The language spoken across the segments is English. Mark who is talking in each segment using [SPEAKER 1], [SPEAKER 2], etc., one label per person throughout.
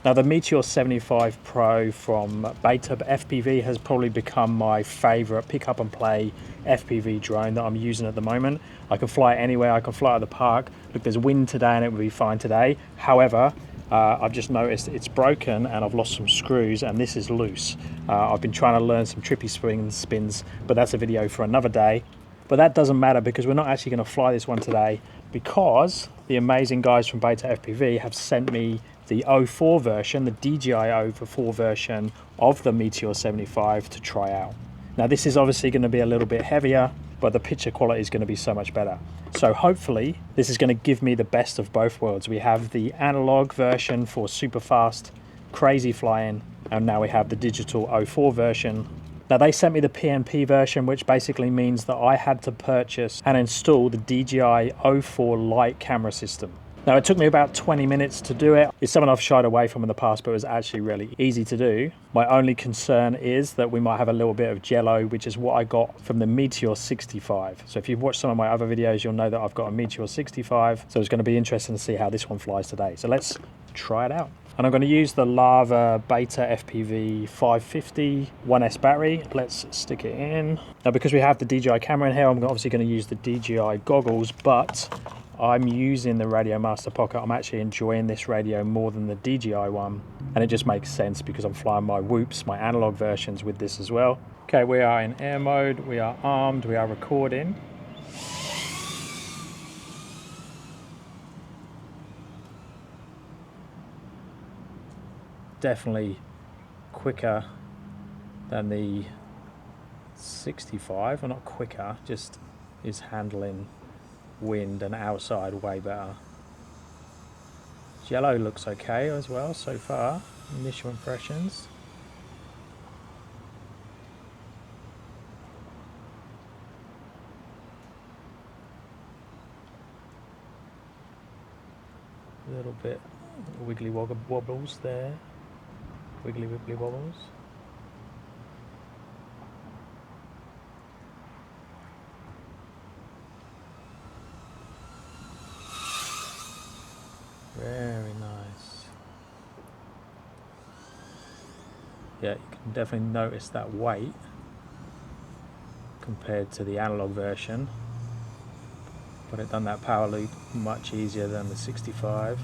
[SPEAKER 1] Now the Meteor75 Pro from BetaFPV has probably become my favorite pick up and play FPV drone that I'm using at the moment. I can fly it anywhere, I can fly out of the park. Look, there's wind today and it will be fine today. However, I've just noticed it's broken and I've lost some screws and this is loose. I've been trying to learn some trippy spins, but that's a video for another day. But that doesn't matter because we're not actually going to fly this one today, because the amazing guys from BetaFPV have sent me the 04 version, the DJI 04 version of the Meteor75 to try out. Now this is obviously going to be a little bit heavier, but the picture quality is going to be so much better. So hopefully this is going to give me the best of both worlds. We have the analog version for super fast, crazy flying, and now we have the digital 04 version. Now they sent me the PNP version, which basically means that I had to purchase and install the DJI 04 Lite camera system. Now it took me about 20 minutes to do it. It's something I've shied away from in the past, but it was actually really easy to do. My only concern is that we might have a little bit of jello, which is what I got from the Meteor 65. So if you've watched some of my other videos, you'll know that I've got a Meteor 65. So it's going to be interesting to see how this one flies today. So let's try it out. And I'm going to use the Lava BetaFPV 550 1S battery. Let's stick it in. Now because we have the DJI camera in here, I'm obviously going to use the DJI goggles, but I'm using the Radiomaster Pocket. I'm actually enjoying this radio more than the DJI one, and it just makes sense because I'm flying my whoops, my analog versions with this as well. Okay, we are in air mode, we are armed, we are recording. Definitely quicker than the 65, or not quicker, just is handling wind and outside way better. Jello looks okay as well so far, initial impressions. A little bit wiggly wobbles there, wiggly wobbles. Very nice. Yeah, you can definitely notice that weight compared to the analog version, but it done that power loop much easier than the 65.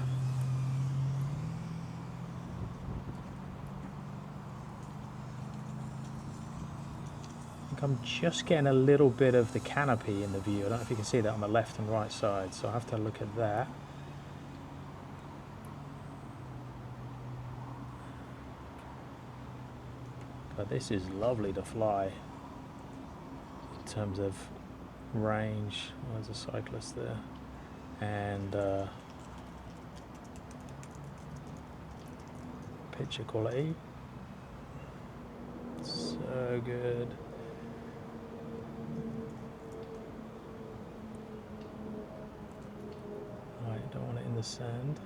[SPEAKER 1] I think I'm just getting a little bit of the canopy in the view. I don't know if you can see that on the left and right side, so I'll have to look at that. But this is lovely to fly in terms of range. Oh, there's a cyclist there. And picture quality. So good. Right, don't want it in the sand.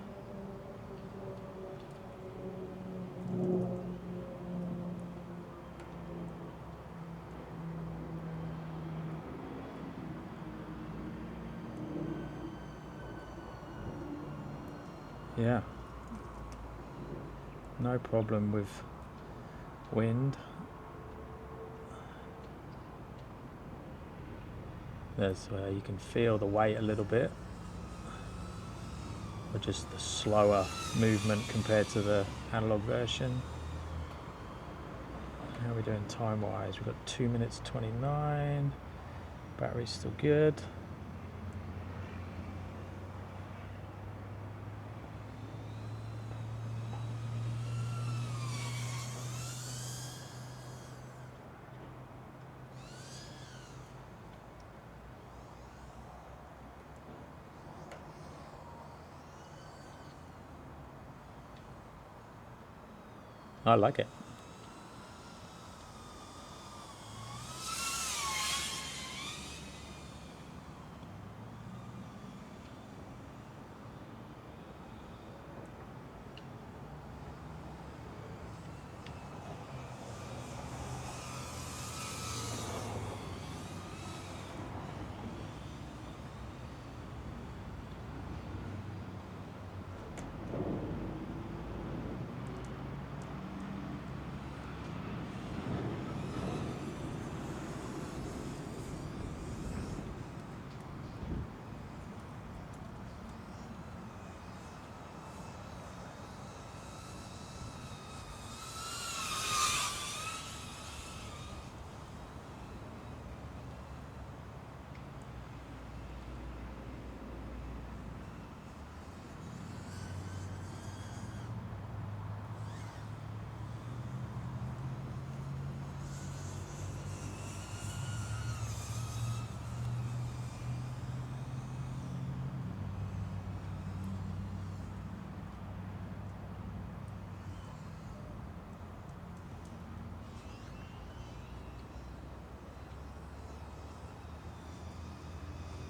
[SPEAKER 1] Yeah, no problem with wind. There's you can feel the weight a little bit, or just the slower movement compared to the analog version. How are we doing time wise? We've got 2 minutes 29. Battery's still good. I like it.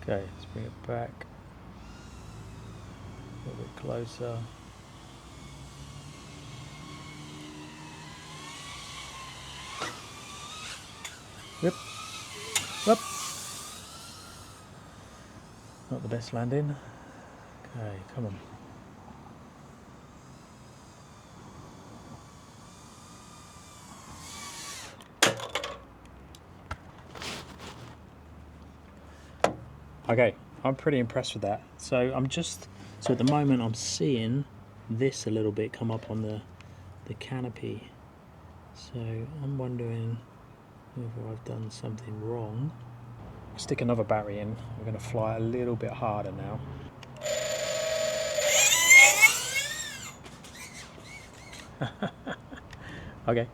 [SPEAKER 1] Okay, let's bring it back a little bit closer. Yep. Up. Not the best landing. Okay, come on. Okay, I'm pretty impressed with that. So at the moment I'm seeing this a little bit come up on the canopy. So I'm wondering whether I've done something wrong. Stick another battery in. We're going to fly a little bit harder now. Okay.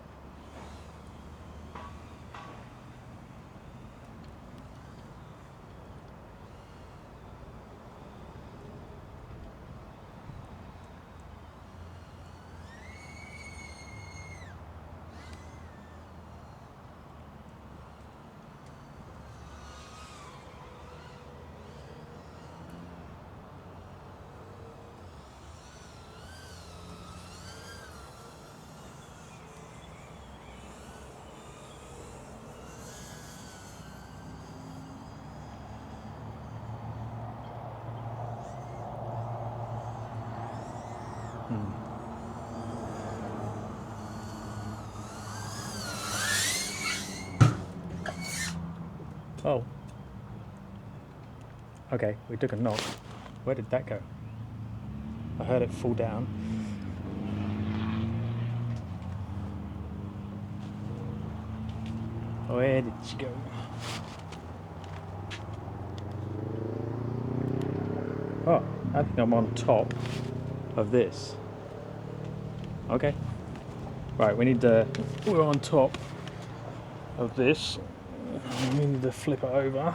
[SPEAKER 1] Oh. Okay, we took a knock. Where did that go? I heard it fall down. Where did she go? Oh, I think I'm on top of this. Okay. Right, we're on top of this. We need to flip it over.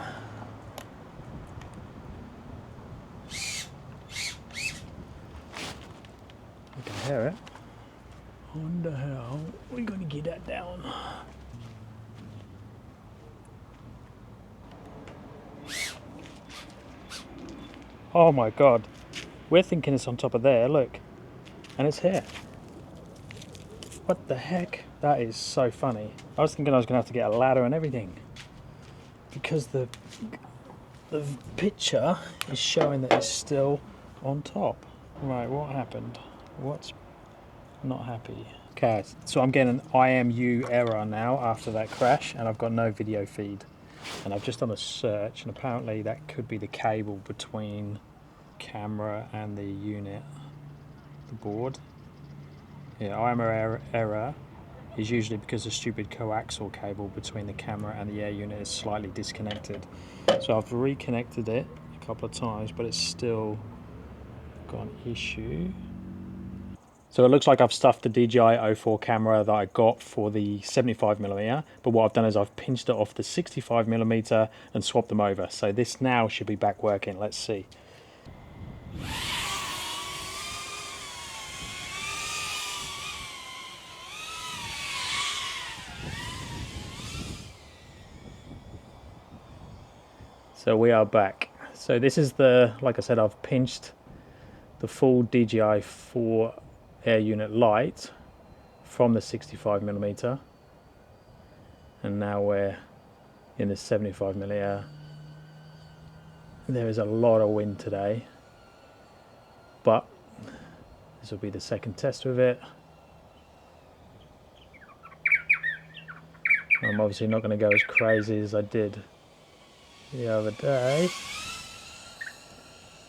[SPEAKER 1] I can hear it. I wonder how we're going to get that down. Oh my god. We're thinking it's on top of there, look. And it's here. What the heck? That is so funny. I was thinking I was going to have to get a ladder and everything. Because the picture is showing that it's still on top. Right, what happened? What's not happy? Okay, so I'm getting an IMU error now after that crash, and I've got no video feed. And I've just done a search, and apparently that could be the cable between camera and the unit, the board. Yeah, IMU error is usually because the stupid coaxial cable between the camera and the air unit is slightly disconnected. So I've reconnected it a couple of times, but it's still got an issue. So it looks like I've stuffed the DJI 04 camera that I got for the 75mm, but what I've done is I've pinched it off the 65mm and swapped them over. So this now should be back working. Let's see. So we are back. So this is like I said, I've pinched the full DJI 4 air unit light from the 65mm, and now we're in the 75mm. There is a lot of wind today, but this will be the second test with it. I'm obviously not going to go as crazy as I did the other day,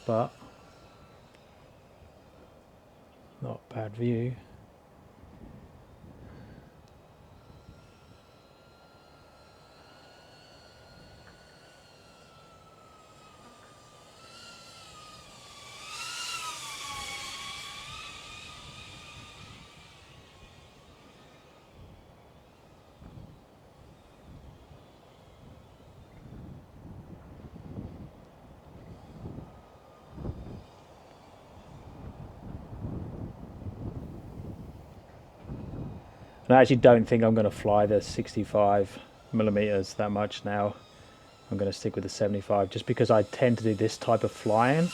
[SPEAKER 1] but not a bad view. And I actually don't think I'm going to fly the 65mm that much now. I'm going to stick with the 75 just because I tend to do this type of flying,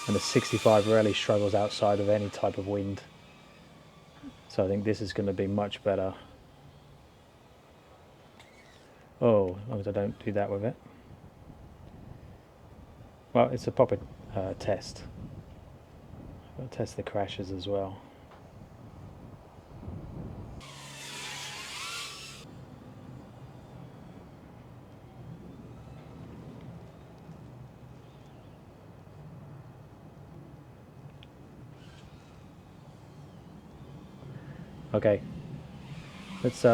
[SPEAKER 1] and the 65 really struggles outside of any type of wind. So I think this is going to be much better. Oh, as long as I don't do that with it. Well, it's a proper test. I'll test the crashes as well. Okay, let's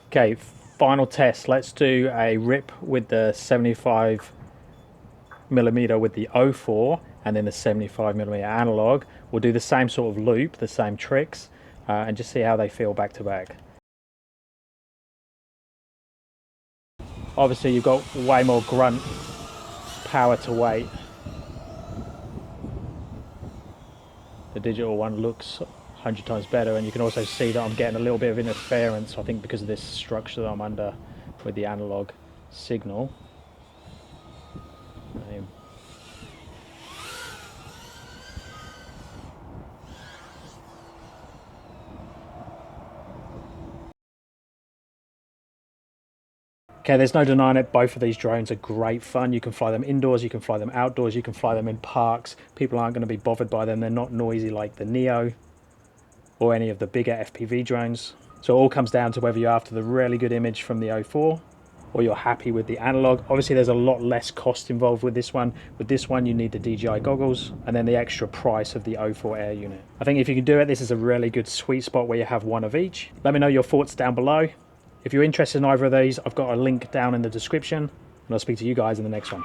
[SPEAKER 1] okay, final test. Let's do a rip with the 75mm with the 04 and then the 75mm analog. We'll do the same sort of loop, the same tricks, and just see how they feel back to back. Obviously you've got way more grunt power to weight. The digital one looks 100 times better, and you can also see that I'm getting a little bit of interference, I think because of this structure that I'm under with the analog signal. Okay, there's no denying it, both of these drones are great fun. You can fly them indoors, you can fly them outdoors, you can fly them in parks. People aren't going to be bothered by them. They're not noisy like the Neo or any of the bigger FPV drones. So it all comes down to whether you're after the really good image from the 04 or you're happy with the analog. Obviously there's a lot less cost involved with this one. With this one you need the DJI goggles and then the extra price of the 04 Air unit. I think if you can do it, this is a really good sweet spot where you have one of each. Let me know your thoughts down below. If you're interested in either of these, I've got a link down in the description, and I'll speak to you guys in the next one.